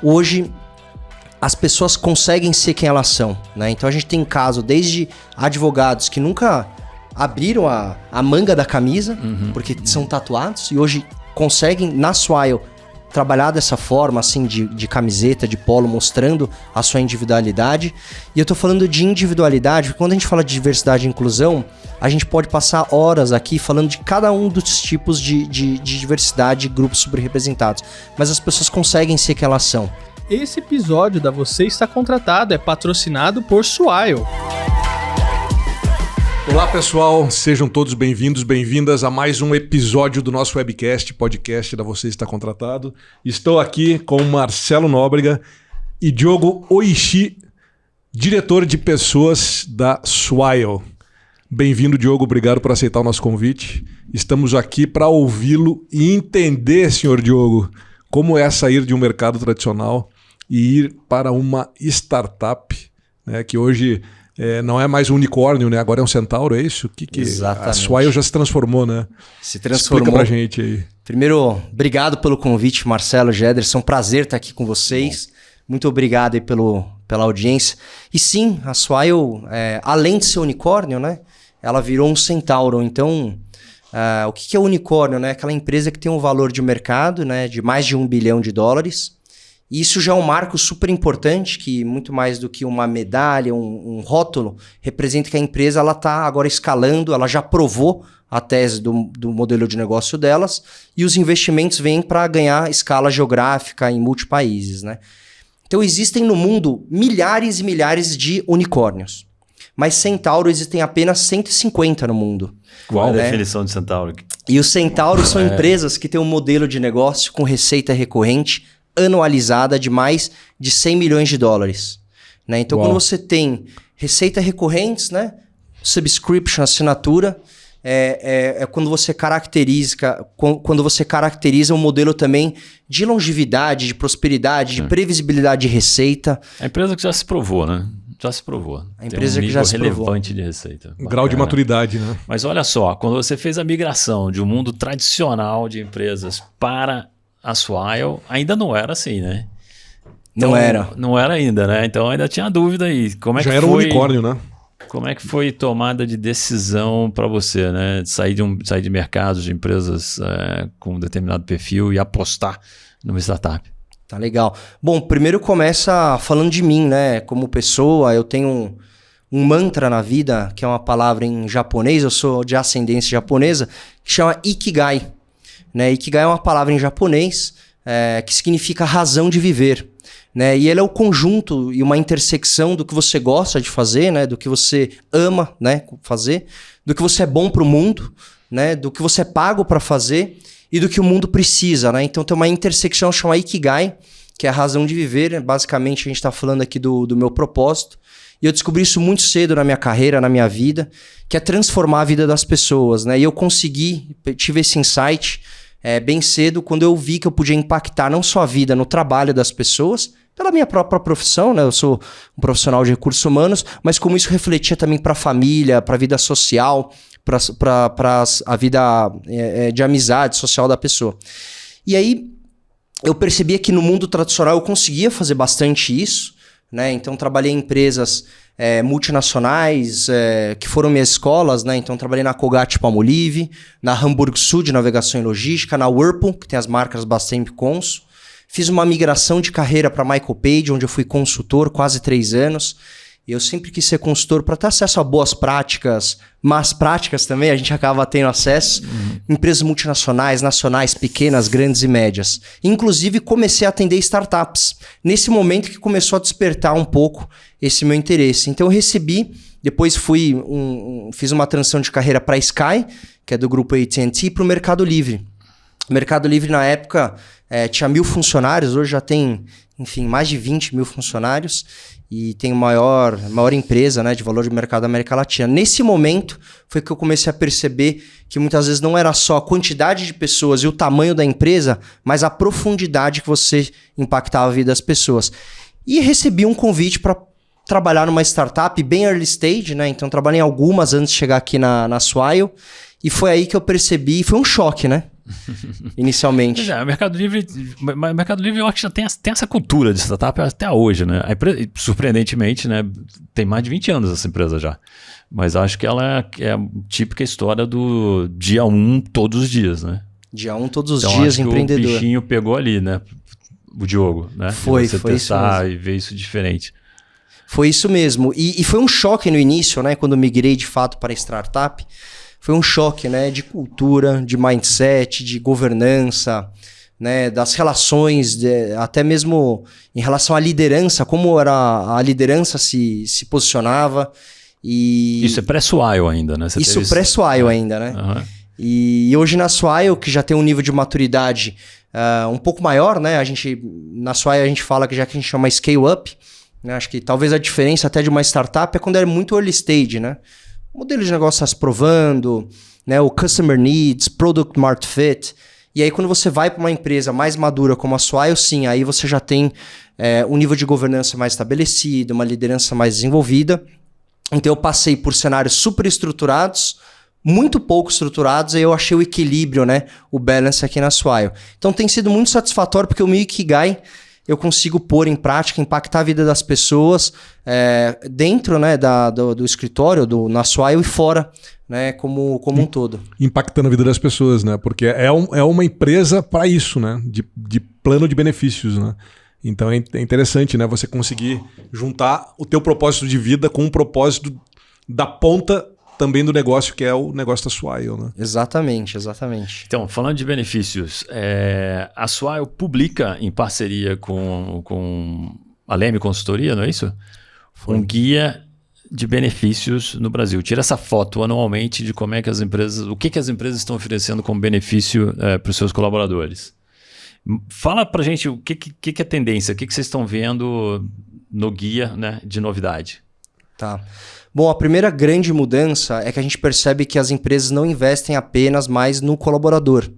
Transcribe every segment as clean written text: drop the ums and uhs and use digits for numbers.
hoje as pessoas conseguem ser quem elas são, né? Então a gente tem caso desde advogados que nunca abriram a manga da camisa, porque são tatuados, e hoje conseguem, na Swile, trabalhar dessa forma, assim, de camiseta, de polo, mostrando a sua individualidade. E eu tô falando de individualidade, porque quando a gente fala de diversidade e inclusão, a gente pode passar horas aqui falando de cada um dos tipos de diversidade e grupos subrepresentados. Mas as pessoas conseguem ser quem elas são. Esse episódio da Você Está Contratado é patrocinado por Swile. Olá pessoal, sejam todos bem-vindos, bem-vindas a mais um episódio do nosso webcast, podcast da Você Está Contratado. Estou aqui com Marcelo Nóbrega e Diogo Oishi, diretor de pessoas da Swile. Bem-vindo, Diogo, obrigado por aceitar o nosso convite. Estamos aqui para ouvi-lo e entender, senhor Diogo, como é sair de um mercado tradicional e ir para uma startup, né, que hoje... não é mais um unicórnio, né? Agora é um centauro, é isso? Exatamente. A Swile já se transformou, né? Se transformou. Explica pra gente aí. Primeiro, obrigado pelo convite, Marcelo, Gederson. É um prazer estar aqui com vocês. Muito obrigado aí pela audiência. E sim, a Swile, além de ser unicórnio, né? Ela virou um centauro. Então, o que é unicórnio, né? Aquela empresa que tem um valor de mercado, né, de mais de $1 bilhão. E isso já é um marco super importante, que muito mais do que uma medalha, um rótulo, representa que a empresa está agora escalando, ela já provou a tese do modelo de negócio delas, e os investimentos vêm para ganhar escala geográfica em multipaíses, né? Então existem no mundo milhares e milhares de unicórnios, mas centauro existem apenas 150 no mundo. Qual a definição de centauro? E os centauros são empresas que têm um modelo de negócio com receita recorrente anualizada de mais de $100 milhões, né? Então, quando você tem receita recorrentes, né? Subscription, assinatura, quando você caracteriza um modelo também de longevidade, de prosperidade, de previsibilidade de receita. A empresa que já se provou, né? Já se provou. A empresa que já se provou. Relevante de receita. Um grau de maturidade, né? Mas olha só, quando você fez a migração de um mundo tradicional de empresas para a Swile, ainda não era assim, né? Então, não era ainda, né? Então ainda tinha dúvida aí. Como é já que era foi, um unicórnio, né? Como é que foi tomada de decisão para você, né? De sair de mercados, de empresas com um determinado perfil e apostar numa startup? Tá legal. Bom, primeiro começa falando de mim, né? Como pessoa, eu tenho um mantra na vida, que é uma palavra em japonês, eu sou de ascendência japonesa, que chama Ikigai. Né? Ikigai é uma palavra em japonês que significa razão de viver. Né? E ele é o conjunto e uma intersecção do que você gosta de fazer, né? Do que você ama, né, fazer, do que você é bom para o mundo, né? Do que você é pago para fazer e do que o mundo precisa. Né? Então tem uma intersecção chamada Ikigai, que é a razão de viver. Basicamente a gente está falando aqui do meu propósito. E eu descobri isso muito cedo na minha carreira, na minha vida, que é transformar a vida das pessoas. Né? E eu tive esse insight bem cedo, quando eu vi que eu podia impactar não só a vida no trabalho das pessoas, pela minha própria profissão, né? Eu sou um profissional de recursos humanos, mas como isso refletia também para a família, para a vida social, para a vida de amizade social da pessoa. E aí eu percebia que no mundo tradicional eu conseguia fazer bastante isso, né? Então trabalhei em empresas multinacionais, que foram minhas escolas, né? Então trabalhei na Colgate-Palmolive, na Hamburg Sul de navegação e logística, na Whirlpool, que tem as marcas Brastemp e Consul. Fiz uma migração de carreira para Michael Page, onde eu fui consultor quase 3 anos. E eu sempre quis ser consultor para ter acesso a boas práticas, más práticas também, a gente acaba tendo acesso. Empresas multinacionais, nacionais, pequenas, grandes e médias. Inclusive, comecei a atender startups. Nesse momento que começou a despertar um pouco esse meu interesse. Então, eu depois fiz uma transição de carreira para a Sky, que é do grupo AT&T, para o Mercado Livre. O Mercado Livre, na época, tinha 1.000 funcionários, hoje já tem, enfim, mais de 20 mil funcionários. E tem maior empresa, né, de valor de mercado da América Latina. Nesse momento foi que eu comecei a perceber que muitas vezes não era só a quantidade de pessoas e o tamanho da empresa, mas a profundidade que você impactava a vida das pessoas. E recebi um convite para trabalhar numa startup bem early stage, né? Então trabalhei em algumas antes de chegar aqui na Swile. E foi aí que eu percebi, foi um choque, né? inicialmente. Pois é, o Mercado Livre eu acho que já tem essa cultura de startup até hoje, né? Surpreendentemente, né? Tem mais de 20 anos essa empresa já. Mas acho que ela é a típica história do dia 1 todos os dias, né? Dia 1 todos os dias, empreendedor. O bichinho pegou ali, né? O Diogo, né? Foi testar isso mesmo. E ver isso diferente. Foi isso mesmo. E foi um choque no início, né? Quando eu migrei de fato para a startup. Foi um choque, né? De cultura, de mindset, de governança, né? Das relações, até mesmo em relação à liderança, como a liderança se posicionava. Isso é pré-Swile ainda, né? Isso pré-Swile ainda, né? Uhum. E hoje na Swile, que já tem um nível de maturidade um pouco maior, né? Na Swile a gente fala que já que a gente chama scale-up, né? Acho que talvez a diferença até de uma startup é quando é muito early stage, né? O modelo de negócio está se provando, né? O customer needs, product market fit. E aí quando você vai para uma empresa mais madura como a Swile, sim, aí você já tem um nível de governança mais estabelecido, uma liderança mais desenvolvida. Então eu passei por cenários super estruturados, muito pouco estruturados, e eu achei o equilíbrio, né? O balance aqui na Swile. Então tem sido muito satisfatório, porque o meu Ikigai eu consigo pôr em prática, impactar a vida das pessoas dentro, né, do escritório, na Swile e fora, né, como um todo. Impactando a vida das pessoas, né? Porque é uma empresa para isso, né? De plano de benefícios, né? Então é interessante, né? Você conseguir juntar o teu propósito de vida com o propósito da ponta também do negócio, que é o negócio da Swile, né? Exatamente. Então, falando de benefícios, a Swile publica em parceria com a Leme Consultoria, não é isso? Um guia de benefícios no Brasil. Tira essa foto anualmente de como é que o que as empresas estão oferecendo como benefício para os seus colaboradores. Fala pra gente o que é tendência, o que vocês estão vendo no guia, né, de novidade. Tá. Bom, a primeira grande mudança é que a gente percebe que as empresas não investem apenas mais no colaborador,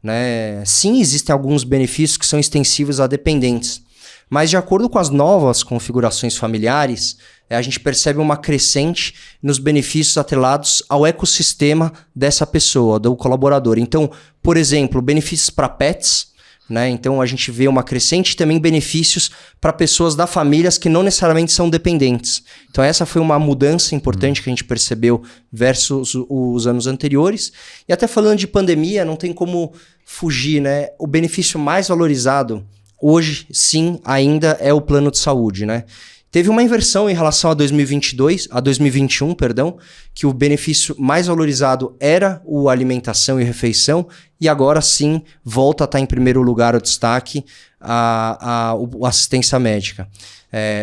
né? Sim, existem alguns benefícios que são extensivos a dependentes, mas de acordo com as novas configurações familiares, a gente percebe uma crescente nos benefícios atrelados ao ecossistema dessa pessoa, do colaborador. Então, por exemplo, benefícios para pets, né? Então a gente vê uma crescente também benefícios para pessoas da família que não necessariamente são dependentes. Então essa foi uma mudança importante que a gente percebeu versus os anos anteriores. E até falando de pandemia, não tem como fugir, né? O benefício mais valorizado hoje, sim, ainda é o plano de saúde, né? Teve uma inversão em relação a 2021, que o benefício mais valorizado era o alimentação e refeição, e agora sim volta a estar em primeiro lugar o destaque a assistência médica.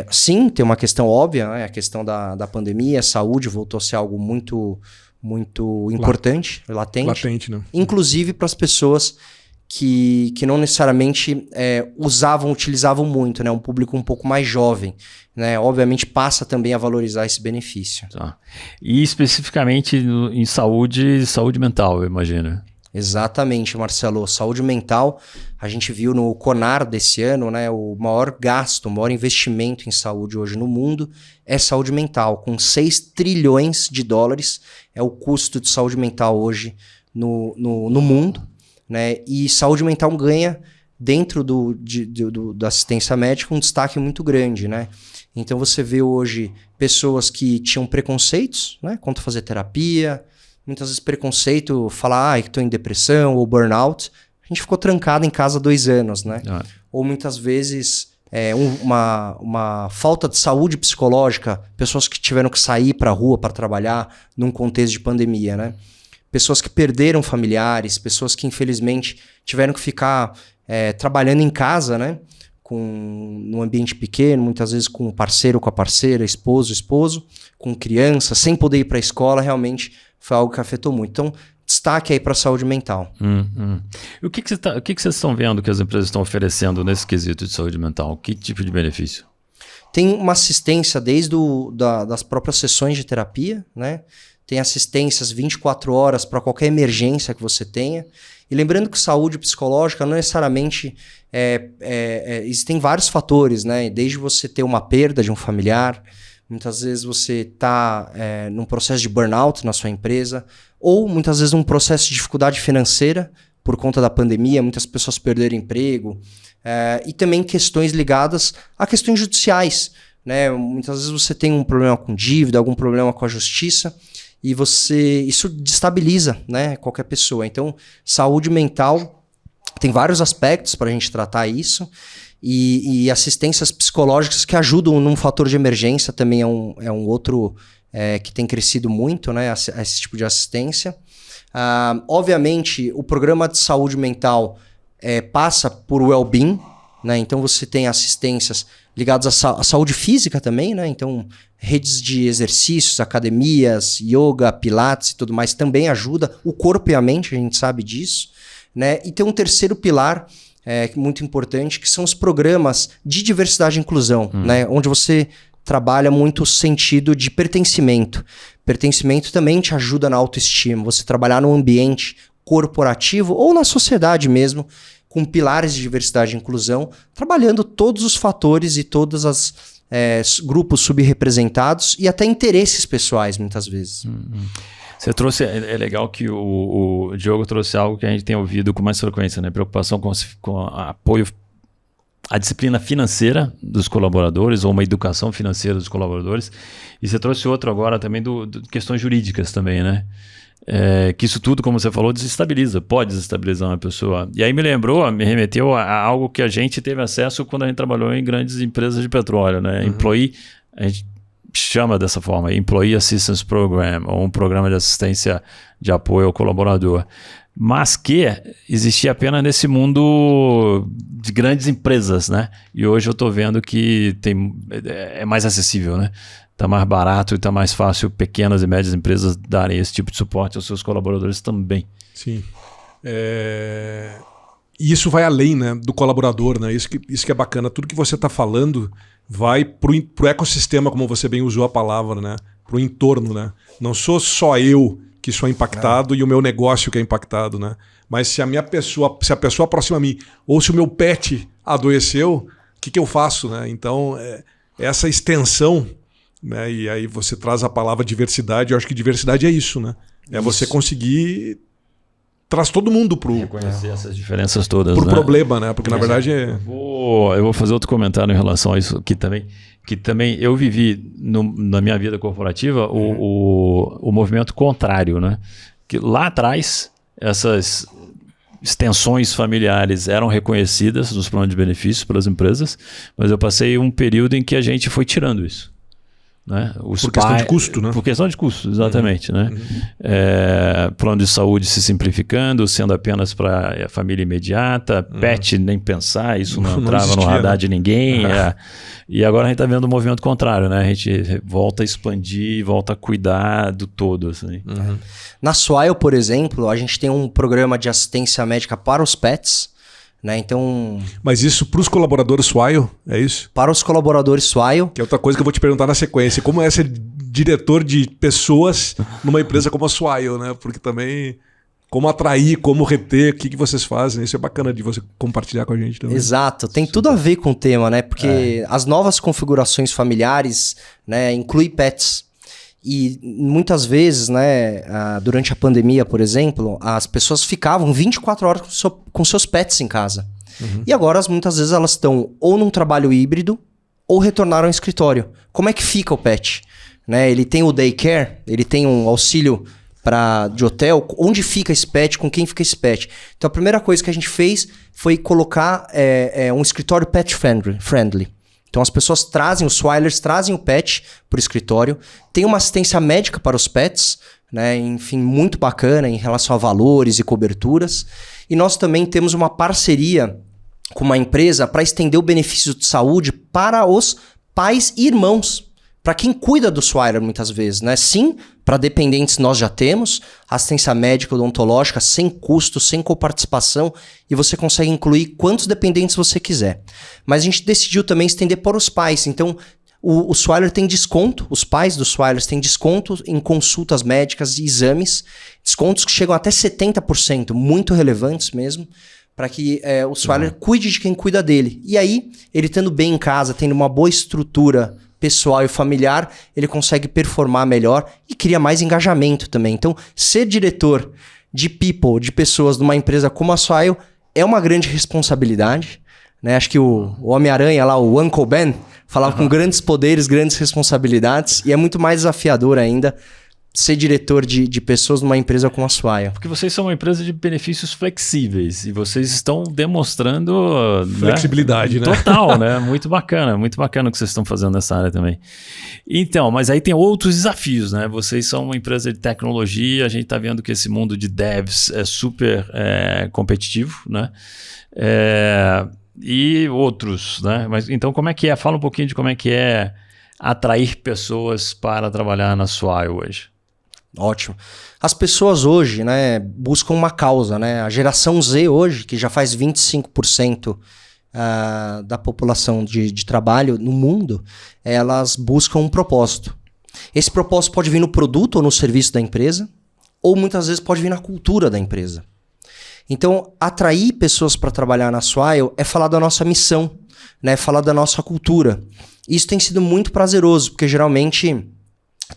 Sim, tem uma questão óbvia, né? A questão da pandemia, a saúde voltou a ser algo muito, muito importante, latente, né? Inclusive para as pessoas que não necessariamente utilizavam muito, né? Um público um pouco mais jovem, né? Obviamente passa também a valorizar esse benefício. Tá. E especificamente em saúde mental, eu imagino. Exatamente, Marcelo. Saúde mental, a gente viu no CONAR desse ano, né? O maior gasto, o maior investimento em saúde hoje no mundo é saúde mental, com 6 trilhões de dólares é o custo de saúde mental hoje no mundo. Né? E saúde mental ganha, dentro da assistência médica, um destaque muito grande. Né? Então você vê hoje pessoas que tinham preconceitos, né, quanto a fazer terapia, muitas vezes preconceito, falar que estou em depressão ou burnout. A gente ficou trancado em casa 2 anos. Né? Ou muitas vezes uma falta de saúde psicológica, pessoas que tiveram que sair para a rua para trabalhar num contexto de pandemia, né? Pessoas que perderam familiares, pessoas que infelizmente tiveram que ficar trabalhando em casa, né? Num ambiente pequeno, muitas vezes com o parceiro, com a parceira, esposo, com criança, sem poder ir para a escola, realmente foi algo que afetou muito. Então, destaque aí para a saúde mental. E o que vocês estão vendo que as empresas estão oferecendo nesse quesito de saúde mental? Que tipo de benefício? Tem uma assistência desde das próprias sessões de terapia, né? Tem assistências 24 horas para qualquer emergência que você tenha. E lembrando que saúde psicológica não necessariamente... existem vários fatores, né? Desde você ter uma perda de um familiar, muitas vezes você está num processo de burnout na sua empresa, ou muitas vezes um processo de dificuldade financeira, por conta da pandemia, muitas pessoas perderam emprego, e também questões ligadas a questões judiciais, né? Muitas vezes você tem um problema com dívida, algum problema com a justiça, e isso destabiliza, né, qualquer pessoa. Então, saúde mental tem vários aspectos para a gente tratar isso, e assistências psicológicas que ajudam num fator de emergência também é um outro que tem crescido muito, né, esse tipo de assistência. Obviamente, o programa de saúde mental passa por well-being, né? Então você tem assistências ligadas à saúde física também, né? Então redes de exercícios, academias, yoga, pilates e tudo mais também ajuda o corpo e a mente, a gente sabe disso, né? E tem um terceiro pilar muito importante, que são os programas de diversidade e inclusão, né? Onde você trabalha muito o sentido de pertencimento. Pertencimento também te ajuda na autoestima. Você trabalhar num ambiente corporativo ou na sociedade mesmo, com pilares de diversidade e inclusão, trabalhando todos os fatores e todos os grupos subrepresentados e até interesses pessoais, muitas vezes. Você trouxe, é legal que o Diogo trouxe algo que a gente tem ouvido com mais frequência, né? Preocupação com apoio à disciplina financeira dos colaboradores ou uma educação financeira dos colaboradores. E você trouxe outro agora também de questões jurídicas também, né? Que isso tudo, como você falou, pode desestabilizar uma pessoa. E aí me remeteu a algo que a gente teve acesso quando a gente trabalhou em grandes empresas de petróleo, né? A gente chama dessa forma, Employee Assistance Program, ou um programa de assistência de apoio ao colaborador. Mas que existia apenas nesse mundo de grandes empresas, né? E hoje eu estou vendo que é mais acessível, né? Está mais barato e está mais fácil pequenas e médias empresas darem esse tipo de suporte aos seus colaboradores também. Sim. E isso vai além, né, do colaborador, né? Isso que é bacana. Tudo que você está falando vai para o ecossistema, como você bem usou a palavra, né? Para o entorno, né? Não sou só eu que sou impactado e o meu negócio que é impactado, né? Mas se a pessoa próxima a mim, ou se o meu pet adoeceu, o que eu faço, né? Então, essa extensão, né? E aí você traz a palavra diversidade. Eu acho que diversidade é isso, né? É você conseguir traz todo mundo pro reconhecer essas diferenças todas, pro né? Problema, né? Porque na verdade eu vou fazer outro comentário em relação a isso que também eu vivi na minha vida corporativa o movimento contrário, né? Que lá atrás essas extensões familiares eram reconhecidas nos planos de benefícios pelas empresas, mas eu passei um período em que a gente foi tirando isso. Né? Por questão de custo, né? Por questão de custo, exatamente. Né? Plano de saúde se simplificando, sendo apenas para a família imediata, pet nem pensar, isso não entrava no radar de ninguém. E agora a gente está vendo o movimento contrário, né? A gente volta a expandir, volta a cuidar do todo. Assim. Na Swile, por exemplo, a gente tem um programa de assistência médica para os pets. Né? Então, mas isso para os colaboradores Swile, é isso? Para os colaboradores Swile. Que é outra coisa que eu vou te perguntar na sequência. Como é ser diretor de pessoas numa empresa como a Swile, né? Porque também, como atrair, como reter, o que vocês fazem. Isso é bacana de você compartilhar com a gente também. Exato, tem tudo a ver com o tema, né? Porque as novas configurações familiares, né, incluem pets. E muitas vezes, né, durante a pandemia, por exemplo, as pessoas ficavam 24 horas com seus pets em casa. E agora, muitas vezes, elas estão ou num trabalho híbrido ou retornaram ao escritório. Como é que fica o pet? Né, ele tem o daycare, ele tem um auxílio de hotel. Onde fica esse pet? Com quem fica esse pet? Então, a primeira coisa que a gente fez foi colocar um escritório pet friendly. Então as pessoas os Swilers trazem o pet para o escritório, tem uma assistência médica para os pets, né? Enfim, muito bacana em relação a valores e coberturas. E nós também temos uma parceria com uma empresa para estender o benefício de saúde para os pais e irmãos. Para quem cuida do Swiler muitas vezes, né? Sim, para dependentes nós já temos assistência médica odontológica sem custo, sem coparticipação, e você consegue incluir quantos dependentes você quiser. Mas a gente decidiu também estender para os pais. Então, o Swiler tem desconto, os pais dos Swilers têm desconto em consultas médicas e exames, descontos que chegam até 70%, muito relevantes mesmo, para que o Swiler cuide de quem cuida dele. E aí, ele estando bem em casa, tendo uma boa estrutura pessoal e familiar, ele consegue performar melhor e cria mais engajamento também. Então, ser diretor de people, de pessoas numa empresa como a Swile é uma grande responsabilidade, né? Acho que o Homem-Aranha lá, o Uncle Ben, falava com grandes poderes, grandes responsabilidades, e é muito mais desafiador ainda ser diretor de pessoas numa empresa como a Swile. Porque vocês são uma empresa de benefícios flexíveis e vocês estão demonstrando flexibilidade, né? Total, né? Muito bacana o que vocês estão fazendo nessa área também. Então, mas aí tem outros desafios, né? Vocês são uma empresa de tecnologia, a gente está vendo que esse mundo de devs é super competitivo, né? E outros, né? Mas então como é que é? Fala um pouquinho de como é que é atrair pessoas para trabalhar na Swile hoje. Ótimo. As pessoas hoje, né, buscam uma causa, né? A geração Z hoje, que já faz 25% da população de trabalho no mundo, elas buscam um propósito. Esse propósito pode vir no produto ou no serviço da empresa, ou muitas vezes pode vir na cultura da empresa. Então, atrair pessoas para trabalhar na Swile é falar da nossa missão, né? Falar da nossa cultura. Isso tem sido muito prazeroso, porque geralmente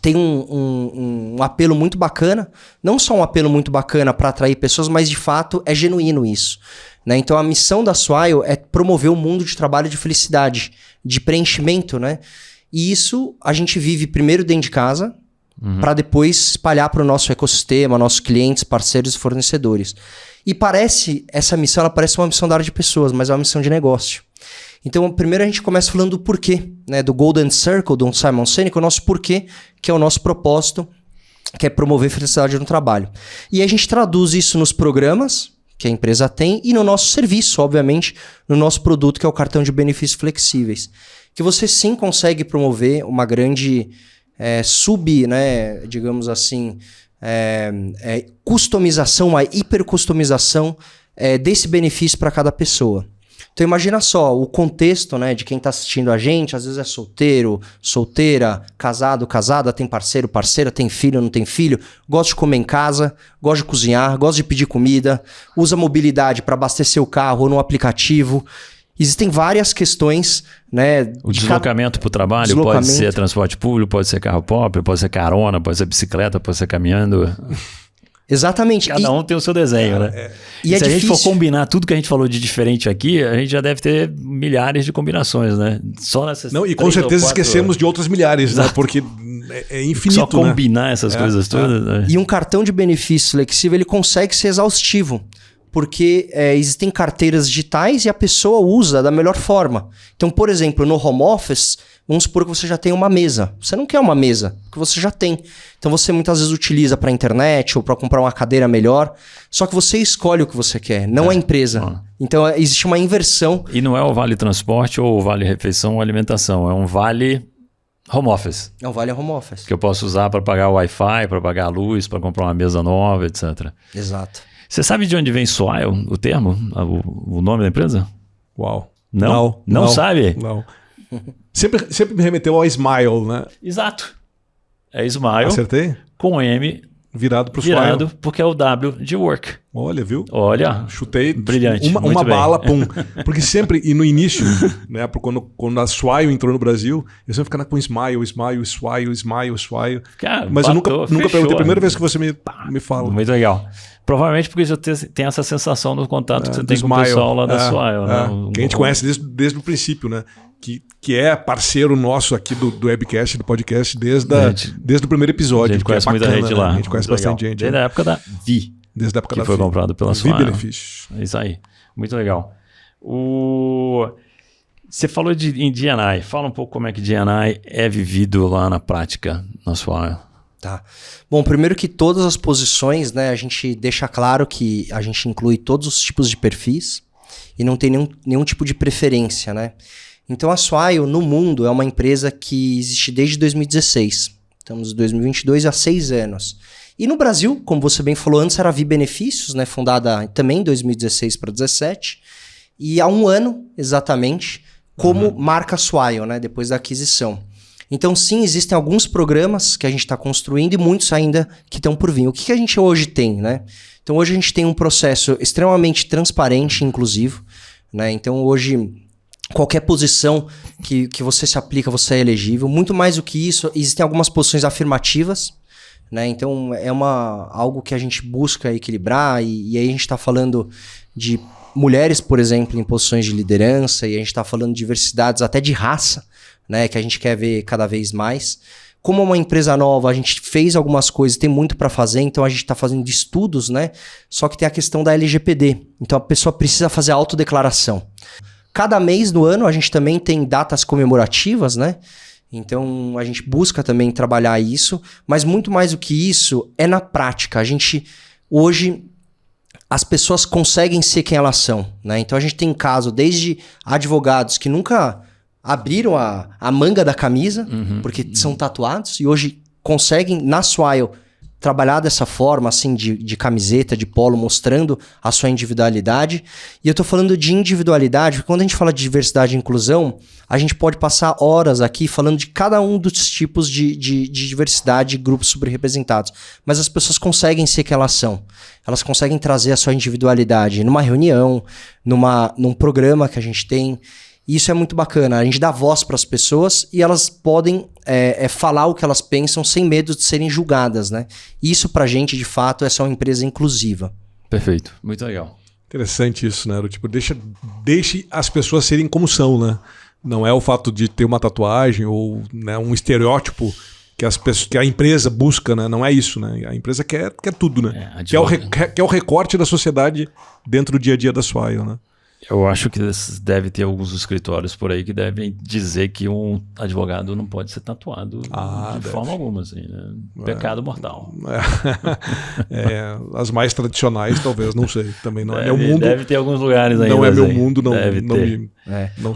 tem um apelo muito bacana, não só um apelo muito bacana para atrair pessoas, mas de fato é genuíno isso, né? Então a missão da Swile é promover um mundo de trabalho de felicidade, de preenchimento, né? E isso a gente vive primeiro dentro de casa, para depois espalhar para o nosso ecossistema, nossos clientes, parceiros e fornecedores. E essa missão ela parece uma missão da área de pessoas, mas é uma missão de negócio. Então, primeiro a gente começa falando do porquê, né? Do Golden Circle, do Simon Sinek, o nosso porquê, que é o nosso propósito, que é promover felicidade no trabalho. E a gente traduz isso nos programas que a empresa tem e no nosso serviço, obviamente, no nosso produto, que é o cartão de benefícios flexíveis. Que você sim consegue promover uma grande né, digamos assim, customização, uma hipercustomização desse benefício para cada pessoa. Então imagina só, o contexto, né, de quem está assistindo a gente, às vezes é solteiro, solteira, casado, casada, tem parceiro, parceira, tem filho, não tem filho, gosta de comer em casa, gosta de cozinhar, gosta de pedir comida, usa mobilidade para abastecer o carro ou no aplicativo. Existem várias questões, né? O deslocamento para o trabalho pode ser transporte público, pode ser carro próprio, pode ser carona, pode ser bicicleta, pode ser caminhando. Exatamente. Cada um tem o seu desenho, né? E se a gente for combinar tudo que a gente falou de diferente aqui, a gente já deve ter milhares de combinações, né? Só nessas Não, e com certeza esquecemos de outras milhares, né? Porque é infinito, só combinar essas coisas todas. Né? E um cartão de benefício flexível, ele consegue ser exaustivo. Porque existem carteiras digitais e a pessoa usa da melhor forma. Então, por exemplo, no home office, vamos supor que você já tem uma mesa. Você não quer uma mesa, porque você já tem. Então, você muitas vezes utiliza para a internet ou para comprar uma cadeira melhor. Só que você escolhe o que você quer, não a empresa. Então, existe uma inversão. E não é o vale transporte ou o vale refeição ou alimentação. É um vale home office. É um vale home office. Que eu posso usar para pagar o Wi-Fi, para pagar a luz, para comprar uma mesa nova, etc. Exato. Você sabe de onde vem Swile, o termo, o nome da empresa? Uau. Não sabe? Não. Sempre me remeteu ao Smile, né? Exato. É Smile. Acertei? Com M. Virado pro Swile. Porque é o W de work. Olha, viu? Olha. Chutei. Brilhante. Uma bala, pum. Porque sempre, e no início, né? Quando a Swile entrou no Brasil, eu sempre ficava com Smile. Cara, mas eu nunca perguntei. A primeira vez que você me fala. Muito legal. Provavelmente porque já tem essa sensação no contato que você tem com o pessoal lá da Swile. Né? Que a gente conhece desde o princípio, né? Que é parceiro nosso aqui do webcast, do podcast, desde o primeiro episódio. A gente conhece muita gente lá. A gente conhece bastante gente. Desde a época da Vi. Desde a época da Vi. Que foi comprado pela Vi Swile. Benefícios. É isso aí. Muito legal. Você falou em D&I. Fala um pouco como é que D&I é vivido lá na prática, na Swile. Tá. Bom, primeiro que todas as posições, né, a gente deixa claro que a gente inclui todos os tipos de perfis e não tem nenhum tipo de preferência, né? Então a Swile no mundo é uma empresa que existe desde 2016. Estamos em 2022 há 6 anos. E no Brasil, como você bem falou antes, era a Vi Benefícios, né, fundada também em 2016 para 2017. E há 1 ano, exatamente, como marca Swile, né, depois da aquisição. Então, sim, existem alguns programas que a gente está construindo e muitos ainda que estão por vir. O que a gente hoje tem, né? Então, hoje a gente tem um processo extremamente transparente e inclusivo, né? Então, hoje, qualquer posição que você se aplica, você é elegível. Muito mais do que isso, existem algumas posições afirmativas, né? Então é algo que a gente busca equilibrar e aí a gente está falando de mulheres, por exemplo, em posições de liderança, e a gente está falando de diversidades até de raça, né? Que a gente quer ver cada vez mais. Como uma empresa nova, a gente fez algumas coisas, tem muito para fazer, então a gente está fazendo estudos, né? Só que tem a questão da LGPD. Então a pessoa precisa fazer a autodeclaração. Cada mês do ano a gente também tem datas comemorativas, né? Então a gente busca também trabalhar isso, mas muito mais do que isso é na prática. A gente, hoje, as pessoas conseguem ser quem elas são, né? Então a gente tem caso desde advogados que nunca abriram a manga da camisa, porque são tatuados, e hoje conseguem, na Swile, trabalhar dessa forma, assim, de camiseta, de polo, mostrando a sua individualidade. E eu tô falando de individualidade, porque quando a gente fala de diversidade e inclusão, a gente pode passar horas aqui falando de cada um dos tipos de diversidade e grupos subrepresentados. Mas as pessoas conseguem ser quem elas são. Elas conseguem trazer a sua individualidade numa reunião, num programa que a gente tem. E isso é muito bacana. A gente dá voz para as pessoas e elas podem falar o que elas pensam sem medo de serem julgadas, né? Isso pra gente, de fato, é só uma empresa inclusiva. Perfeito. Muito legal. Interessante isso, né? Tipo, deixe as pessoas serem como são, né? Não é o fato de ter uma tatuagem ou, né, um estereótipo que a empresa busca, né? Não é isso, né? A empresa quer tudo, né? Quer o recorte da sociedade dentro do dia a dia da Swile, né? Eu acho que deve ter alguns escritórios por aí que devem dizer que um advogado não pode ser tatuado de forma alguma, assim, né? Pecado mortal. As mais tradicionais, talvez, não sei. Também não é meu mundo. Deve ter alguns lugares aí. Não é meu mundo, não sei.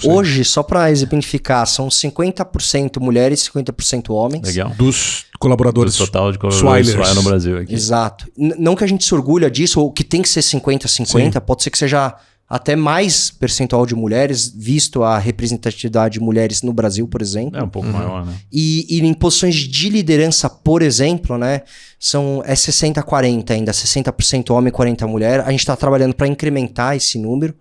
Hoje, só para exemplificar, são 50% mulheres e 50% homens. Legal. Dos colaboradores. Do total de colaboradores Swile no Brasil aqui. Exato. Não que a gente se orgulha disso, ou que tem que ser 50-50, pode ser que seja até mais percentual de mulheres, visto a representatividade de mulheres no Brasil, por exemplo. É um pouco maior, né? E em posições de liderança, por exemplo, né, é 60-40 ainda, 60% homem, 40% mulher. A gente está trabalhando para incrementar esse número,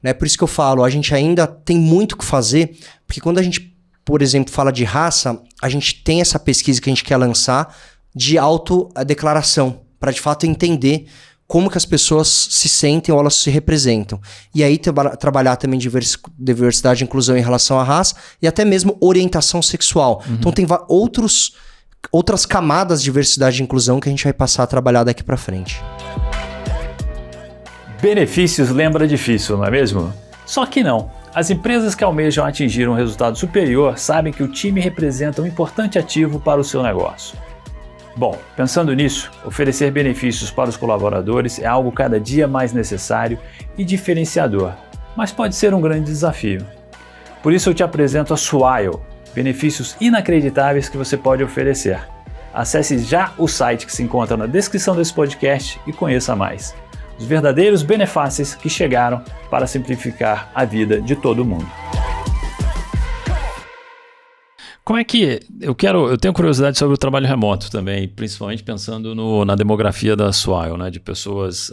né? Por isso que eu falo, a gente ainda tem muito o que fazer, porque quando a gente, por exemplo, fala de raça, a gente tem essa pesquisa que a gente quer lançar de autodeclaração, para de fato entender como que as pessoas se sentem ou elas se representam. E aí trabalhar também diversidade e inclusão em relação à raça e até mesmo orientação sexual. Então tem outras camadas de diversidade e inclusão que a gente vai passar a trabalhar daqui para frente. Benefícios lembra difícil, não é mesmo? Só que não. As empresas que almejam atingir um resultado superior sabem que o time representa um importante ativo para o seu negócio. Bom, pensando nisso, oferecer benefícios para os colaboradores é algo cada dia mais necessário e diferenciador, mas pode ser um grande desafio. Por isso eu te apresento a Swile, benefícios inacreditáveis que você pode oferecer. Acesse já o site que se encontra na descrição desse podcast e conheça mais. Os verdadeiros benefícios que chegaram para simplificar a vida de todo mundo. Como é que... Eu tenho curiosidade sobre o trabalho remoto também, principalmente pensando na demografia da Swile, né, de pessoas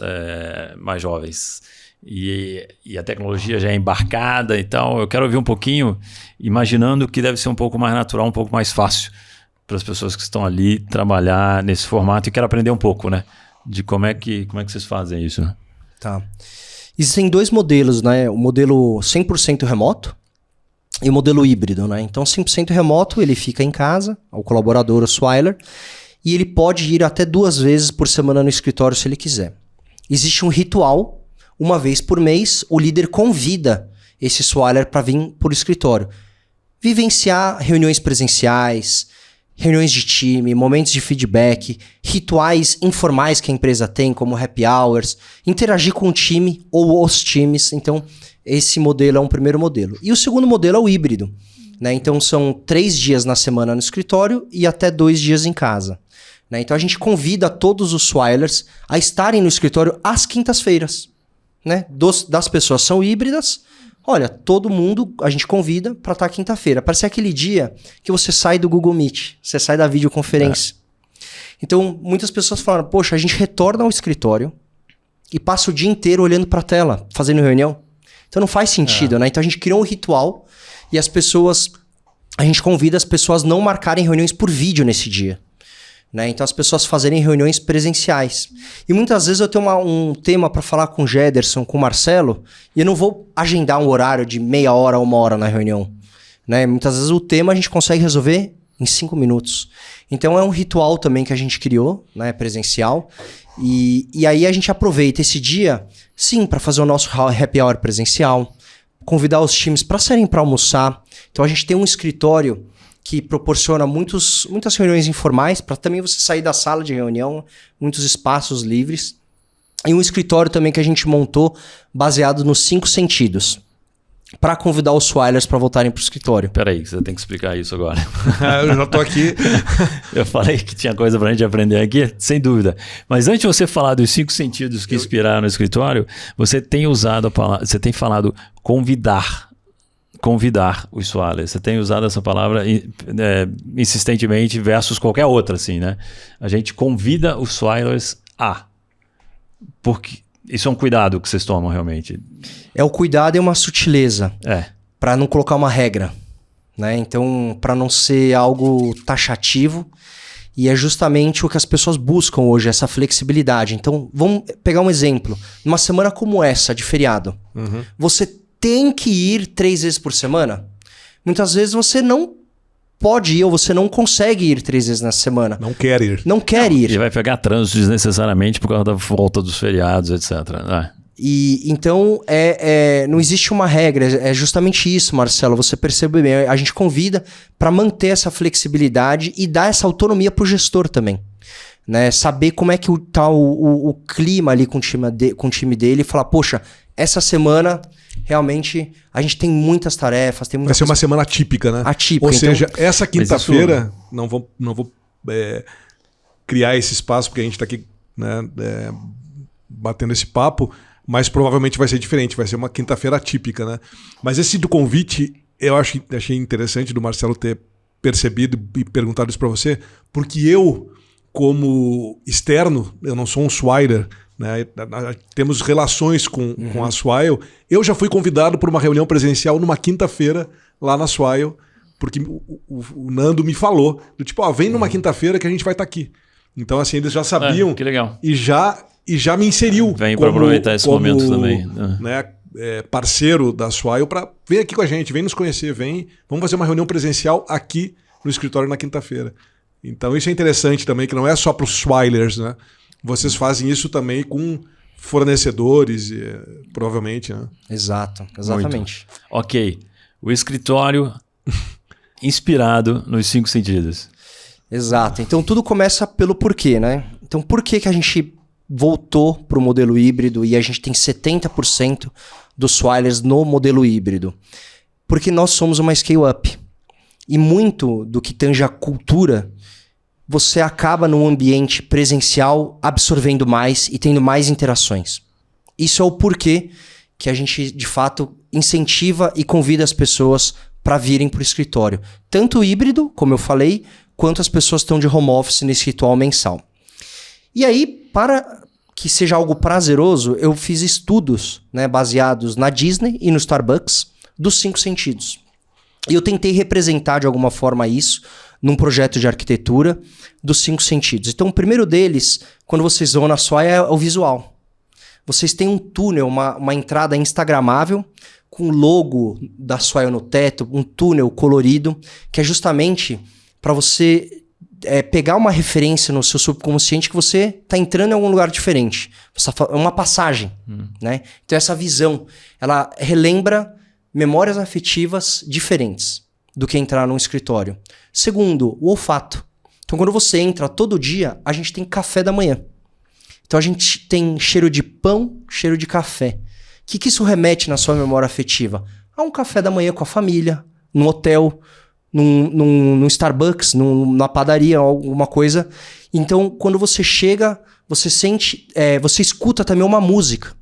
mais jovens. E a tecnologia já é embarcada e tal. Eu quero ouvir um pouquinho, imaginando que deve ser um pouco mais natural, um pouco mais fácil para as pessoas que estão ali trabalhar nesse formato. E quero aprender um pouco, né, de como é que vocês fazem isso, né? Tá. Existem dois modelos, né? O modelo 100% remoto, e o modelo híbrido, né? Então, 100% remoto, ele fica em casa, o colaborador, o Swiler, e ele pode ir até 2 vezes por semana no escritório se ele quiser. Existe um ritual, uma vez por mês, o líder convida esse Swiler para vir para o escritório. Vivenciar reuniões presenciais, reuniões de time, momentos de feedback, rituais informais que a empresa tem, como happy hours, interagir com o time ou os times. Então, esse modelo é um primeiro modelo. E o segundo modelo é o híbrido, né? Então, são 3 dias na semana no escritório e até 2 dias em casa, né? Então, a gente convida todos os Swilers a estarem no escritório às quintas-feiras, né? Das pessoas são híbridas. Olha, todo mundo a gente convida para estar quinta-feira. Parece aquele dia que você sai do Google Meet, você sai da videoconferência. Então, muitas pessoas falaram, poxa, a gente retorna ao escritório e passa o dia inteiro olhando para a tela, fazendo reunião. Então não faz sentido, né? Então a gente criou um ritual e a gente convida as pessoas a não marcarem reuniões por vídeo nesse dia. né? Então as pessoas fazerem reuniões presenciais. E muitas vezes eu tenho um tema para falar com o Gederson, com o Marcelo, e eu não vou agendar um horário de meia hora a 1 hora na reunião, né? Muitas vezes o tema a gente consegue resolver em 5 minutos. Então é um ritual também que a gente criou, né, presencial. E aí a gente aproveita esse dia, sim, para fazer o nosso happy hour presencial, convidar os times para saírem para almoçar. Então a gente tem um escritório que proporciona muitas reuniões informais, para também você sair da sala de reunião, muitos espaços livres. E um escritório também que a gente montou baseado nos 5 sentidos, para convidar os Swilers para voltarem para o escritório. Peraí, você tem que explicar isso agora. Eu já tô aqui. Eu falei que tinha coisa para a gente aprender aqui, sem dúvida. Mas antes de você falar dos 5 sentidos que inspiraram no escritório, você tem usado a palavra, você tem falado convidar os Swilers. Você tem usado essa palavra insistentemente versus qualquer outra, assim, né? A gente convida os Swilers a... Porque isso é um cuidado que vocês tomam realmente. É o cuidado e uma sutileza. É. Para não colocar uma regra, né? Então, para não ser algo taxativo. E é justamente o que as pessoas buscam hoje, essa flexibilidade. Então, vamos pegar um exemplo. Numa semana como essa, de feriado, você tem que ir 3 vezes por semana? Muitas vezes você não pode ir ou você não consegue ir 3 vezes na semana. Não quer ir. Não quer ir. E vai pegar trânsito desnecessariamente por causa da volta dos feriados, etc. E então não existe uma regra, é justamente isso, Marcelo. Você percebe bem, a gente convida para manter essa flexibilidade e dar essa autonomia para o gestor também. Né? Saber como é que tá o clima ali com o time dele e falar, poxa, essa semana realmente a gente tem muitas tarefas. Vai ser uma semana atípica, né? Atípica. Ou seja, então, essa quinta-feira, não vou criar esse espaço, porque a gente está aqui, né, batendo esse papo, mas provavelmente vai ser diferente, vai ser uma quinta-feira atípica, né? Mas esse do convite, eu achei interessante do Marcelo ter percebido e perguntado isso para você, porque eu, como externo, eu não sou um Swiler, né? Temos relações com a Swile. Eu já fui convidado para uma reunião presencial numa quinta-feira lá na Swile, porque o Nando me falou, do tipo, vem numa quinta-feira que a gente vai estar aqui. Então, assim, eles já sabiam. Que legal. E já me inseriu. Vem para aproveitar esse momento também. Né, parceiro da Swile, para vir aqui com a gente, vem nos conhecer, vamos fazer uma reunião presencial aqui no escritório na quinta-feira. Então, isso é interessante também, que não é só para os Swilers, né? Vocês fazem isso também com fornecedores, provavelmente, né? Exato, exatamente. Muito. Ok. O escritório inspirado nos 5 sentidos. Exato. Então tudo começa pelo porquê, né? Então por que a gente voltou para o modelo híbrido e a gente tem 70% dos Swilers no modelo híbrido? Porque nós somos uma scale-up. E muito do que tange a cultura, você acaba num ambiente presencial absorvendo mais e tendo mais interações. Isso é o porquê que a gente, de fato, incentiva e convida as pessoas para virem para o escritório. Tanto o híbrido, como eu falei, quanto as pessoas estão de home office nesse ritual mensal. E aí, para que seja algo prazeroso, eu fiz estudos, né, baseados na Disney e no Starbucks dos 5 sentidos. E eu tentei representar de alguma forma isso num projeto de arquitetura dos 5 sentidos. Então, o primeiro deles, quando vocês vão na Swile, é o visual. Vocês têm um túnel, uma entrada instagramável, com o logo da Swile no teto, um túnel colorido, que é justamente para você pegar uma referência no seu subconsciente que você está entrando em algum lugar diferente. É uma passagem. Né? Então, essa visão, ela relembra memórias afetivas diferentes do que entrar num escritório. Segundo, o olfato. Então, quando você entra todo dia, a gente tem café da manhã. Então, a gente tem cheiro de pão, cheiro de café. O que isso remete na sua memória afetiva? A um café da manhã com a família, num hotel, num Starbucks, na padaria, alguma coisa. Então, quando você chega, você sente, você escuta também uma música.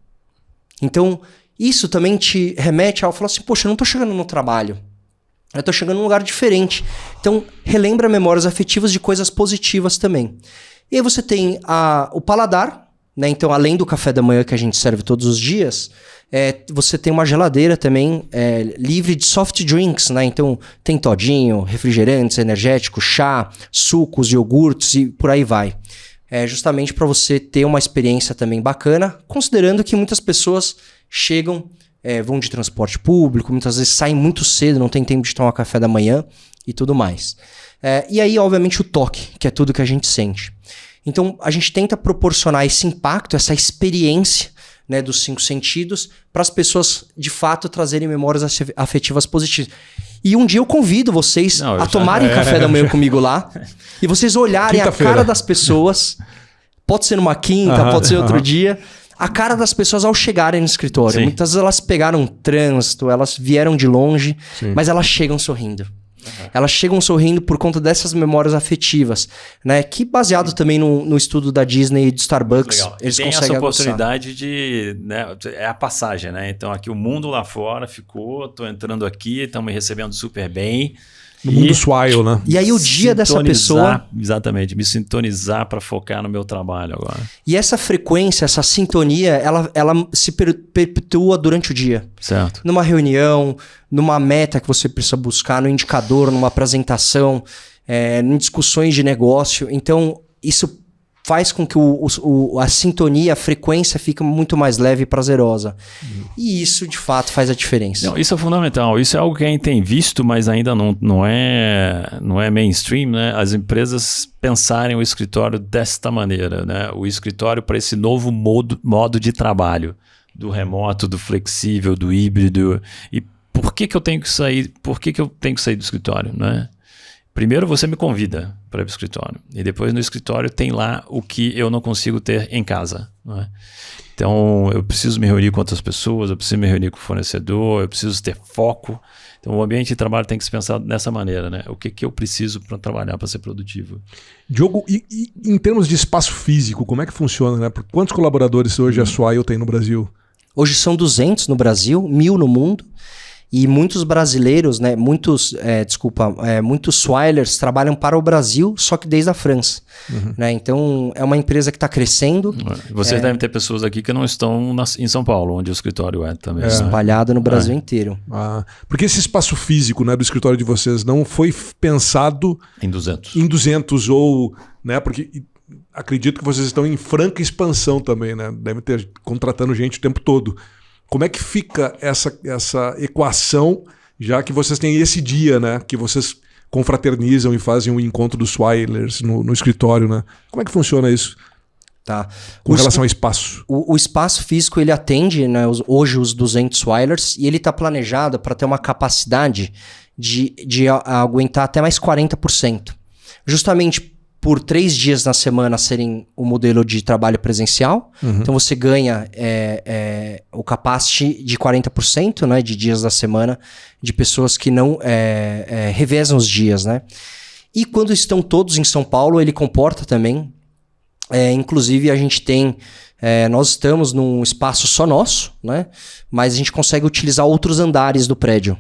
Então, isso também te remete ao falar assim, poxa, eu não tô chegando no trabalho. Eu tô chegando num lugar diferente. Então, relembra memórias afetivas de coisas positivas também. E aí você tem o paladar, né? Então, além do café da manhã que a gente serve todos os dias, você tem uma geladeira também livre de soft drinks, né? Então, tem todinho, refrigerantes, energéticos, chá, sucos, iogurtes e por aí vai. Justamente para você ter uma experiência também bacana, considerando que muitas pessoas chegam, vão de transporte público, muitas vezes saem muito cedo, não tem tempo de tomar café da manhã e tudo mais. E aí, obviamente, o toque, que é tudo que a gente sente. Então, a gente tenta proporcionar esse impacto, essa experiência, né, dos 5 sentidos, para as pessoas, de fato, trazerem memórias afetivas positivas. E um dia eu convido vocês a tomarem café da manhã comigo lá, e vocês olharem a cara das pessoas, pode ser numa quinta, pode ser outro dia, a cara das pessoas ao chegarem no escritório. Sim. Muitas vezes elas pegaram trânsito, elas vieram de longe, mas elas chegam sorrindo. Elas chegam sorrindo por conta dessas memórias afetivas, né? Que baseado também no estudo da Disney e do Starbucks, eles tem conseguem essa oportunidade de... Né, é a passagem, né? Então aqui o mundo lá fora ficou, tô entrando aqui, estão me recebendo super bem. No mundo swile, né? E aí o dia dessa pessoa... Exatamente, me sintonizar para focar no meu trabalho agora. E essa frequência, essa sintonia, ela se perpetua durante o dia. Certo. Numa reunião, numa meta que você precisa buscar, no indicador, numa apresentação, em discussões de negócio. Então, isso faz com que a sintonia, a frequência fique muito mais leve e prazerosa. E isso, de fato, faz a diferença. Não, isso é fundamental. Isso é algo que a gente tem visto, mas ainda não é mainstream, né? As empresas pensarem o escritório desta maneira, né? O escritório para esse novo modo de trabalho, do remoto, do flexível, do híbrido. E por que eu tenho que sair? Por que eu tenho que sair do escritório, né? Primeiro você me convida para ir para o escritório. E depois no escritório tem lá o que eu não consigo ter em casa. Não é? Então eu preciso me reunir com outras pessoas, eu preciso me reunir com o fornecedor, eu preciso ter foco. Então o ambiente de trabalho tem que se pensar dessa maneira, né? O que eu preciso para trabalhar, para ser produtivo. Diogo, e em termos de espaço físico, como é que funciona, né? Quantos colaboradores hoje a Swile tem no Brasil? Hoje são 200 no Brasil, 1.000 no mundo. E muitos brasileiros, né, muitos Swilers trabalham para o Brasil, só que desde a França. Né? Então, é uma empresa que está crescendo. Vocês devem ter pessoas aqui que não estão em São Paulo, onde o escritório é também. Espalhado no Brasil inteiro. Porque esse espaço físico, né, do escritório de vocês não foi pensado... Em 200. Em 200 ou... Né, porque acredito que vocês estão em franca expansão também, né? Devem ter contratando gente o tempo todo. Como é que fica essa equação, já que vocês têm esse dia, né? Que vocês confraternizam e fazem um encontro dos Swilers no escritório, né? Como é que funciona isso? Tá. Com relação ao espaço. O espaço físico, ele atende, né, hoje os 200 Swilers e ele está planejado para ter uma capacidade de aguentar até mais 40%. Justamente por 3 dias na semana serem o modelo de trabalho presencial. Então você ganha o capacity de 40%, né, de dias da semana de pessoas que não revezam os dias. Né? E quando estão todos em São Paulo, ele comporta também. Inclusive a gente tem... nós estamos num espaço só nosso, né? Mas a gente consegue utilizar outros andares do prédio.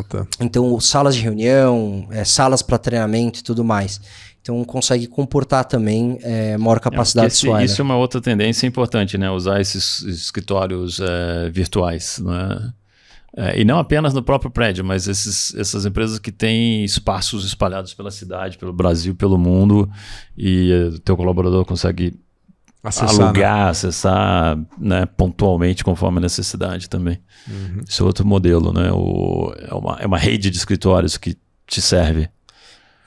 Tá. Então salas de reunião, salas para treinamento e tudo mais. Então consegue comportar também maior capacidade de Swiler. Isso é uma outra tendência importante, né? Usar esses escritórios virtuais, né? E não apenas no próprio prédio, mas essas empresas que têm espaços espalhados pela cidade, pelo Brasil, pelo mundo, e o teu colaborador consegue alugar, acessar, né, pontualmente conforme a necessidade também. Isso é outro modelo, né? É uma rede de escritórios que te serve.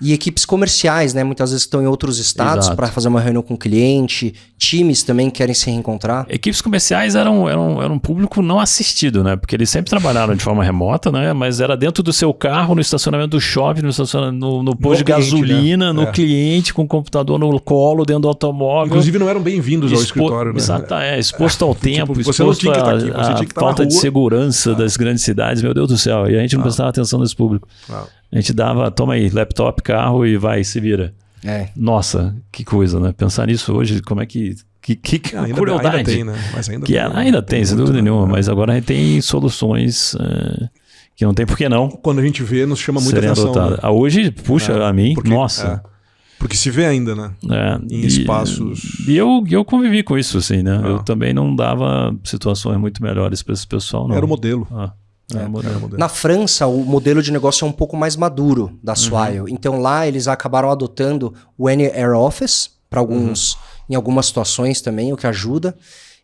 E equipes comerciais, né? Muitas vezes estão em outros estados para fazer uma reunião com o cliente. Times também querem se reencontrar. Equipes comerciais eram um público não assistido, né? Porque eles sempre trabalharam de forma remota, né? Mas era dentro do seu carro, no estacionamento do shopping, no posto de gasolina, né? No cliente, com o computador no colo, dentro do automóvel. Inclusive não eram bem-vindos ao escritório, né? Exato, exposto ao tempo, tipo, exposto à falta de segurança das grandes cidades. Meu Deus do céu. E a gente não prestava atenção nesse público. A gente dava, toma aí, laptop, carro e vai, se vira. Nossa, que coisa, né? Pensar nisso hoje, como é que crueldade. Ainda tem, né? Mas ainda tem, sem dúvida nenhuma. Mas agora a gente tem soluções que não tem por que não. Quando a gente vê, nos chama muita atenção. Né? Hoje, puxa, a mim, nossa. Porque se vê ainda, né? Em espaços... E eu convivi com isso, assim, né? Eu também não dava situações muito melhores para esse pessoal, não. Era o modelo. Era o modelo. Na França, o modelo de negócio é um pouco mais maduro da Swile. Então lá eles acabaram adotando o Anywhere Office para alguns, em algumas situações também, o que ajuda.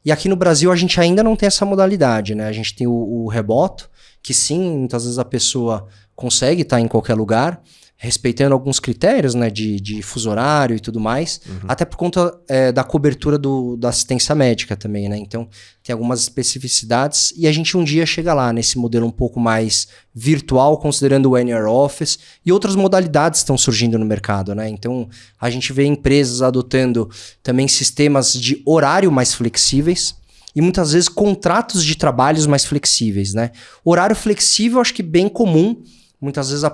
E aqui no Brasil a gente ainda não tem essa modalidade, né? A gente tem o remoto, que sim, muitas vezes a pessoa consegue estar em qualquer lugar, respeitando alguns critérios, né, de fuso horário e tudo mais, até por conta da cobertura da assistência médica também, né? Então, tem algumas especificidades e a gente um dia chega lá nesse modelo um pouco mais virtual, considerando o Anywhere Office, e outras modalidades estão surgindo no mercado, né? Então, a gente vê empresas adotando também sistemas de horário mais flexíveis, e muitas vezes contratos de trabalhos mais flexíveis, né? Horário flexível, acho que bem comum. Muitas vezes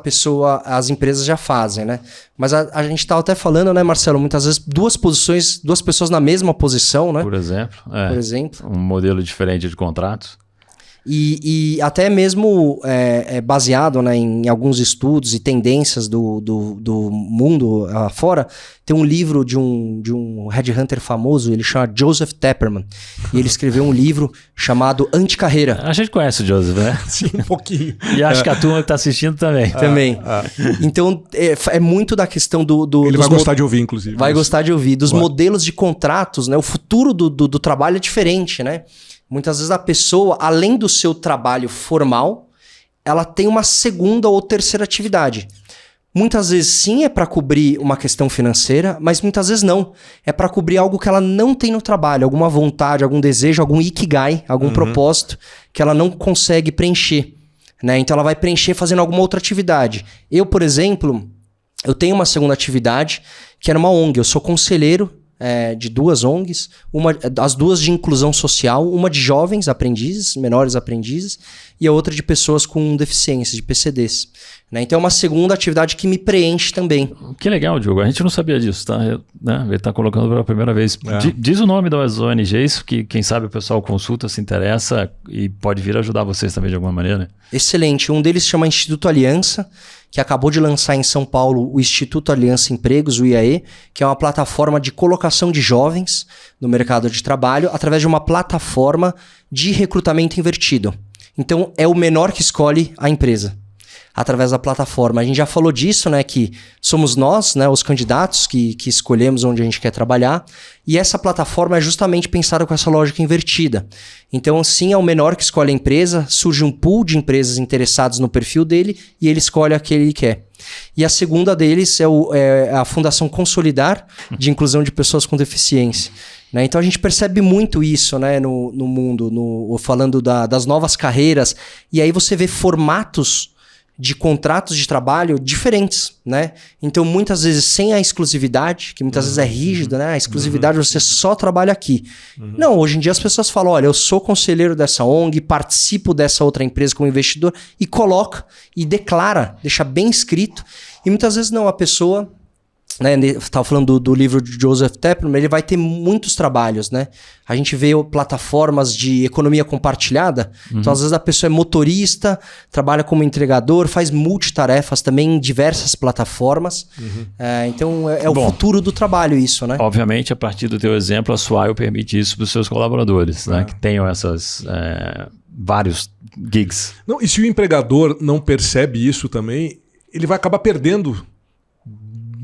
as empresas já fazem, né? Mas a gente estava até falando, né, Marcelo? Muitas vezes duas pessoas na mesma posição, né? Por exemplo. Por exemplo. Um modelo diferente de contratos. E até mesmo baseado, né, em alguns estudos e tendências do mundo afora, tem um livro de um headhunter famoso, ele chama Joseph Tepperman, e ele escreveu um livro chamado Anticarreira. A gente conhece o Joseph, né? Sim, um pouquinho. E acho que a turma que está assistindo também. Também. Então, é muito da questão Ele vai gostar de ouvir, inclusive. Vai gostar de ouvir. Dos modelos de contratos, né? O futuro do trabalho é diferente, né? Muitas vezes a pessoa, além do seu trabalho formal, ela tem uma segunda ou terceira atividade. Muitas vezes sim é para cobrir uma questão financeira, mas muitas vezes não. É para cobrir algo que ela não tem no trabalho, alguma vontade, algum desejo, algum ikigai, algum propósito que ela não consegue preencher, né? Então ela vai preencher fazendo alguma outra atividade. Eu, por exemplo, eu tenho uma segunda atividade que era uma ONG. Eu sou conselheiro de duas ONGs, as duas de inclusão social, uma de jovens aprendizes, menores aprendizes, e a outra de pessoas com deficiências, de PCDs. Né? Então é uma segunda atividade que me preenche também. Que legal, Diogo. A gente não sabia disso, tá? Ele está colocando pela primeira vez. Diz o nome das ONGs, que quem sabe o pessoal consulta, se interessa e pode vir ajudar vocês também de alguma maneira. Excelente. Um deles chama Instituto Aliança, que acabou de lançar em São Paulo o Instituto Aliança Empregos, o IAE, que é uma plataforma de colocação de jovens no mercado de trabalho através de uma plataforma de recrutamento invertido. Então, é o menor que escolhe a empresa através da plataforma. A gente já falou disso, né, que somos nós, né, os candidatos que escolhemos onde a gente quer trabalhar, e essa plataforma é justamente pensada com essa lógica invertida. Então, sim, é o menor que escolhe a empresa, surge um pool de empresas interessadas no perfil dele e ele escolhe a que ele quer. E a segunda deles é a Fundação Consolidar, de inclusão de pessoas com deficiência. Né? Então a gente percebe muito isso, né, no mundo, falando das novas carreiras, e aí você vê formatos de contratos de trabalho diferentes, né? Então, muitas vezes, sem a exclusividade, que muitas vezes é rígido, né? A exclusividade, você só trabalha aqui. Não, hoje em dia as pessoas falam, olha, eu sou conselheiro dessa ONG, participo dessa outra empresa como investidor, e coloca, e declara, deixa bem escrito. E muitas vezes não, a pessoa... Né, estava falando do livro de Joseph Tepperman, ele vai ter muitos trabalhos, né? A gente vê plataformas de economia compartilhada, então às vezes a pessoa é motorista, trabalha como entregador, faz multitarefas também em diversas plataformas. Então o futuro do trabalho isso, né? Obviamente, a partir do teu exemplo, a Swile permite isso para os seus colaboradores, né? Que tenham essas vários gigs. Não, e se o empregador não percebe isso também, ele vai acabar perdendo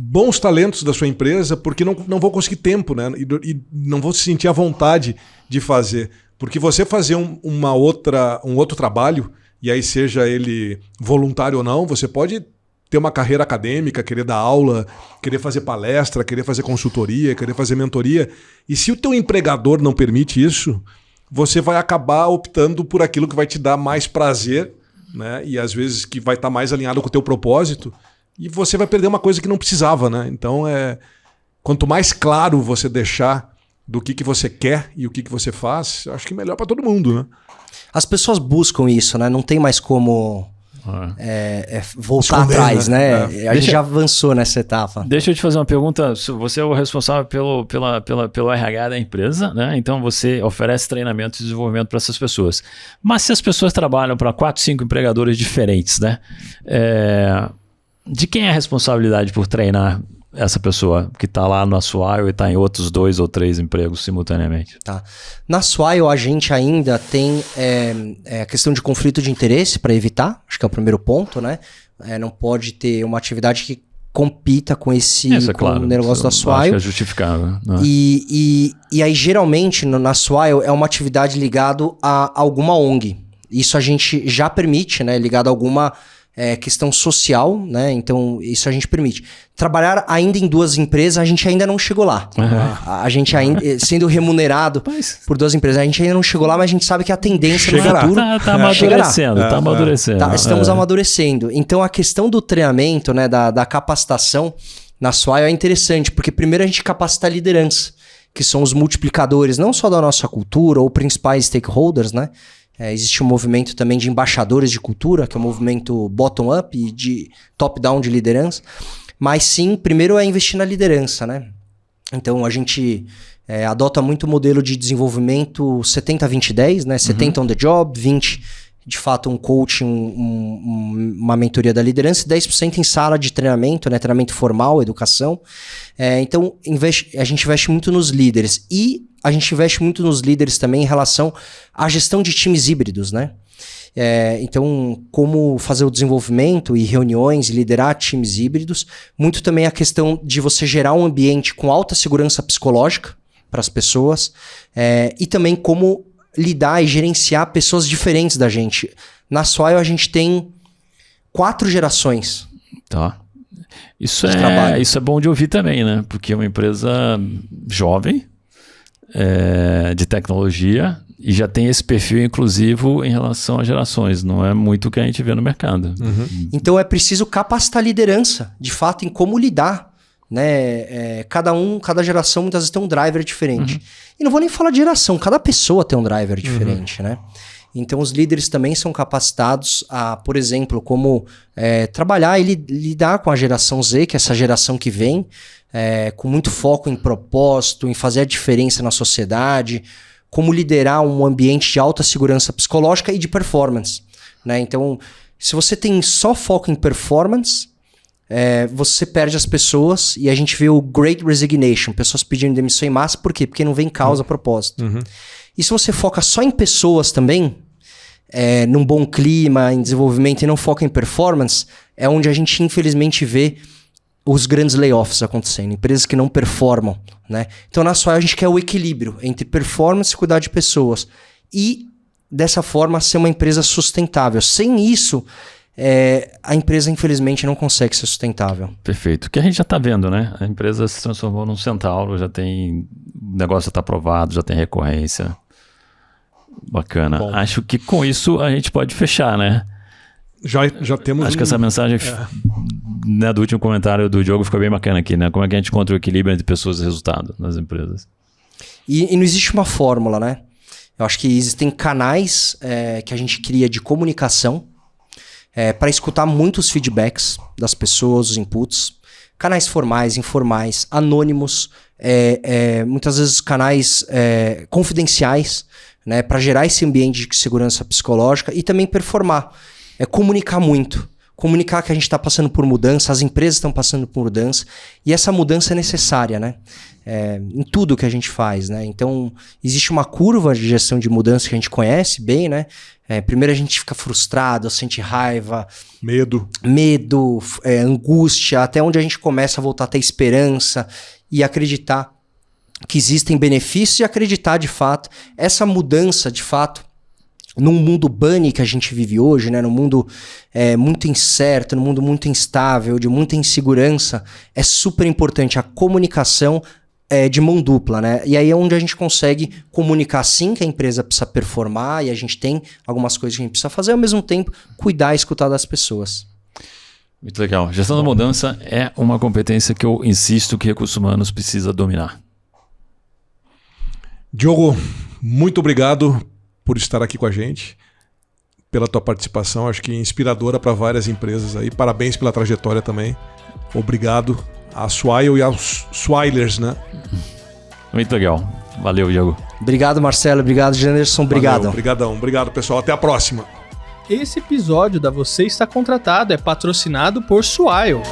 bons talentos da sua empresa, porque não vou conseguir tempo, né? E não vou se sentir à vontade de fazer. Porque você fazer um outro trabalho, e aí seja ele voluntário ou não, você pode ter uma carreira acadêmica, querer dar aula, querer fazer palestra, querer fazer consultoria, querer fazer mentoria. E se o teu empregador não permite isso, você vai acabar optando por aquilo que vai te dar mais prazer, né? E às vezes que vai estar mais alinhado com o teu propósito. E você vai perder uma coisa que não precisava, né? Então, quanto mais claro você deixar do que você quer e o que você faz, eu acho que é melhor para todo mundo, né? As pessoas buscam isso, né? Não tem mais como voltar esconder, atrás, né? A gente já avançou nessa etapa. Deixa eu te fazer uma pergunta. Você é o responsável pelo RH da empresa, né? Então você oferece treinamento e desenvolvimento para essas pessoas. Mas se as pessoas trabalham para 4, 5 empregadores diferentes, né? De quem é a responsabilidade por treinar essa pessoa que está lá na Swile e está em outros 2 ou 3 empregos simultaneamente? Tá. Na Swile, a gente ainda tem a questão de conflito de interesse para evitar, acho que é o primeiro ponto, né? Não pode ter uma atividade que compita com esse claro, o negócio da Swile. Acho que é justificável. Né? E aí, geralmente, na Swile é uma atividade ligada a alguma ONG. Isso a gente já permite, né? Ligado a alguma questão social, né? Então, isso a gente permite. Trabalhar ainda em 2 empresas, a gente ainda não chegou lá. A gente ainda, sendo remunerado por 2 empresas, a gente ainda não chegou lá, mas a gente sabe que a tendência no futuro... Tá amadurecendo, tá amadurecendo. Estamos amadurecendo. Então, a questão do treinamento, né? Da capacitação na Swile é interessante, porque primeiro a gente capacita a liderança, que são os multiplicadores, não só da nossa cultura, ou principais stakeholders, né? Existe um movimento também de embaixadores de cultura, que é um movimento bottom-up e de top-down de liderança. Mas sim, primeiro é investir na liderança, né? Então a gente adota muito o modelo de desenvolvimento 70-20-10, né? 70 on the job, 20 de fato um coaching, uma mentoria da liderança, e 10% em sala de treinamento, né? Treinamento formal, educação. Então a gente investe muito nos líderes e a gente investe muito nos líderes também em relação à gestão de times híbridos, né? Então, como fazer o desenvolvimento e reuniões e liderar times híbridos. Muito também a questão de você gerar um ambiente com alta segurança psicológica para as pessoas. E também como lidar e gerenciar pessoas diferentes da gente. Na Swile a gente tem 4 gerações. Tá. Isso é bom de ouvir também, né? Porque é uma empresa jovem, de tecnologia, e já tem esse perfil inclusivo em relação às gerações. Não é muito o que a gente vê no mercado. Então é preciso capacitar a liderança, de fato, em como lidar. Né? Cada geração muitas vezes tem um driver diferente. E não vou nem falar de geração, cada pessoa tem um driver diferente, né? Então os líderes também são capacitados a, por exemplo, como trabalhar e lidar com a geração Z, que é essa geração que vem, com muito foco em propósito, em fazer a diferença na sociedade, como liderar um ambiente de alta segurança psicológica e de performance, né? Então, se você tem só foco em performance, você perde as pessoas, e a gente vê o Great Resignation, pessoas pedindo demissão em massa. Por quê? Porque não vem causa, propósito. E se você foca só em pessoas também, num bom clima, em desenvolvimento, e não foca em performance, é onde a gente infelizmente vê os grandes layoffs acontecendo, empresas que não performam, né? Então na Swile a gente quer o equilíbrio entre performance e cuidar de pessoas, e dessa forma ser uma empresa sustentável. Sem isso, a empresa infelizmente não consegue ser sustentável. Perfeito. O que a gente já está vendo, né? A empresa se transformou num centauro, já tem... O negócio está aprovado, já tem recorrência. Bacana. Bom. Acho que com isso a gente pode fechar, né? Já temos. Acho que essa mensagem né, do último comentário do Diogo ficou bem bacana aqui, né? Como é que a gente encontra o equilíbrio entre pessoas e resultado nas empresas? E não existe uma fórmula, né? Eu acho que existem canais que a gente cria de comunicação para escutar muitos feedbacks das pessoas, os inputs. Canais formais, informais, anônimos, muitas vezes canais confidenciais, né, para gerar esse ambiente de segurança psicológica e também performar. Comunicar muito. Comunicar que a gente está passando por mudança, as empresas estão passando por mudança, e essa mudança é necessária, né? Em tudo que a gente faz, né? Então, existe uma curva de gestão de mudança que a gente conhece bem, né? Primeiro a gente fica frustrado, sente raiva, medo, angústia, até onde a gente começa a voltar a ter esperança e acreditar que existem benefícios, e acreditar de fato, essa mudança de fato, num mundo bunny que a gente vive hoje, né? Num mundo muito incerto, num mundo muito instável, de muita insegurança, é super importante a comunicação de mão dupla, né? E aí é onde a gente consegue comunicar sim que a empresa precisa performar, e a gente tem algumas coisas que a gente precisa fazer, ao mesmo tempo cuidar e escutar das pessoas. Muito legal. Gestão da mudança é uma competência que eu insisto que recursos humanos precisa dominar. Diogo, muito obrigado por estar aqui com a gente, pela tua participação, acho que inspiradora para várias empresas aí. Parabéns pela trajetória também. Obrigado à Swile e aos Swilers, né? Muito legal. Valeu, Diogo. Obrigado, Marcelo. Obrigado, Janderson. Obrigado. Obrigadão. Obrigado, pessoal. Até a próxima. Esse episódio da Você Está Contratado é patrocinado por Swile.